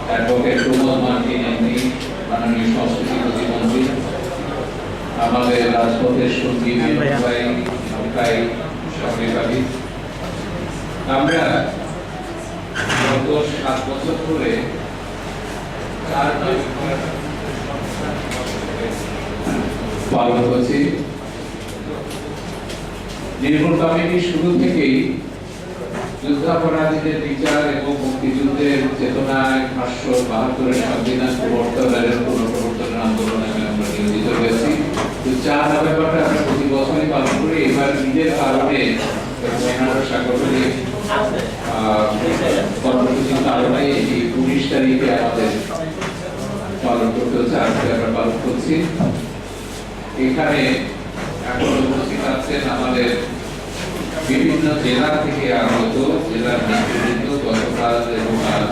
Advocate Pramod Martin MP, মাননীয় সংস্কৃতি প্রতিমন্ত্রী, আমাদের রাজপথের সঙ্গী ভাই সহযোগী, আমরা গত 7 বছর ধরে পালন করছি। নির্মূল কমিটি শুরু থেকেই যুদ্ধাপরাধীদের বিচার এবং মুক্তিযুদ্ধের চেতনায় 572 সংবিধান প্রবর্তনের পুনঃপ্রবর্তনের আন্দোলনে আমরা নিয়োজিত হয়েছি। তো 4 নভেম্বরটা আমরা প্রতি বছরই পালন করি। এবার ঈদের কারণে সাগরী কর্মসূচির কারণে এই 19 তারিখে আমাদের পালন করতে হচ্ছে। আজকে আমরা পালন করছি। এখানে এখন উপস্থিত আছেন আমাদের বিভিন্ন জেলা থেকে আগত জেলার নেতৃবৃন্দ। গতকাল এবং আজ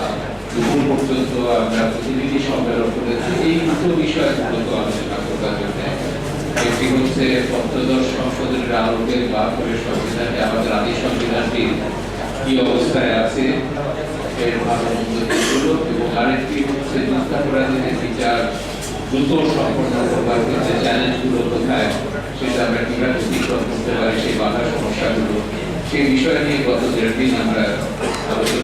দুপুর পর্যন্ত আমরা প্রতিনিধি সম্মেলন করেছি এই দুটো বিষয়গুলো আলোচনা করার জন্য। একটি হচ্ছে পঞ্চদশ সংশোধনের আলোকে 72 সংবিধানে আমাদের আদি সংবিধানটি কি অবস্থায় আছে এর ভালো মন্দ দিকগুলো, এবং আরেকটি হচ্ছে যুদ্ধাপরাধীদের বিচার দ্রুত সম্পন্ন করবার ক্ষেত্রে চ্যালেঞ্জগুলো কোথায়, সেটা আমরা কিভাবে অতিক্রম করতে পারি, সেই বাধা সমস্যাগুলো, সেই বিষয় নিয়ে গত 1.5 দিন আমরা